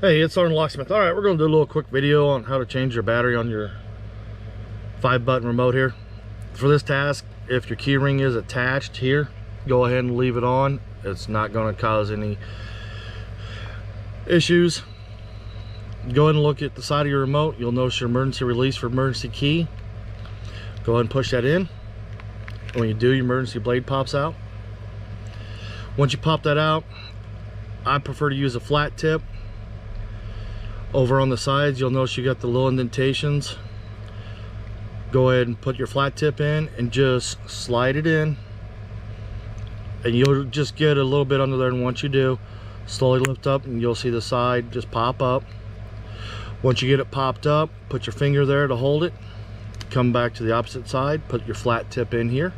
Hey, it's SgtLocksmith. All right, we're going to do a little quick video on how to change your battery on your 5-button remote here. For this task, if your key ring is attached here, go ahead and leave it on. It's not going to cause any issues. Go ahead and look at the side of your remote. You'll notice your emergency release for emergency key. Go ahead and push that in. When you do, your emergency blade pops out. Once you pop that out, I prefer to use a flat tip. Over on the sides, you'll notice you got the little indentations. Go ahead and put your flat tip in and just slide it in, and you'll just get a little bit under there. And once you do, slowly lift up and you'll see the side just pop up. Once you get it popped up, put your finger there to hold it. Come back to the opposite side, put your flat tip in here,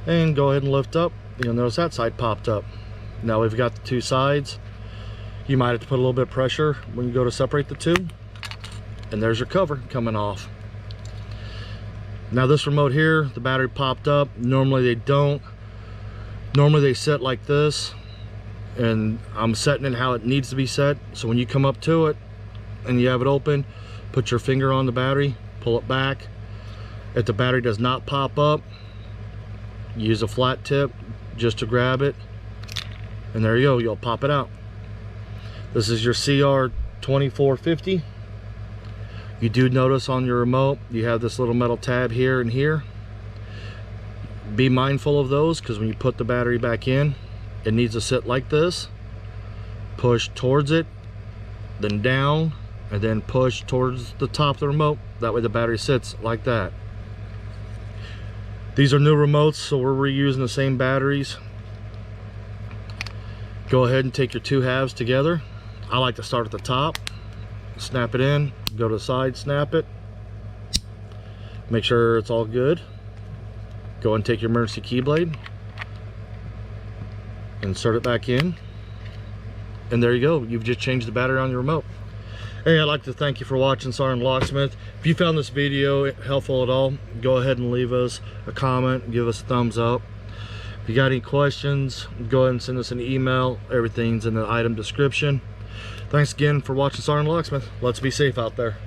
and go ahead and lift up. You'll notice that side popped up. Now we've got the two sides. You might have to put a little bit of pressure when you go to separate the two, and there's your cover coming off. Now this remote here, the battery popped up. Normally they don't. Normally they set like this, and I'm setting it how it needs to be set. So when you come up to it and you have it open, put your finger on the battery, pull it back. If the battery does not pop up, use a flat tip just to grab it, and there you go, you'll pop it out. This is your CR2450. You do notice on your remote you have this little metal tab here and here. Be mindful of those, because when you put the battery back in, it needs to sit like this. Push towards it, then down, and then push towards the top of the remote. That way the battery sits like that. These are new remotes, so we're reusing the same batteries. Go ahead and take your two halves together. I like to start at the top, snap it in, go to the side, snap it, make sure it's all good. Go and take your emergency key blade, insert it back in, and there you go. You've just changed the battery on your remote. Hey, I'd like to thank you for watching SgtLocksmith. If you found this video helpful at all, go ahead and leave us a comment, give us a thumbs up. If you got any questions, go ahead and send us an email. Everything's in the item description. Thanks again for watching SgtLocksmith. Let's be safe out there.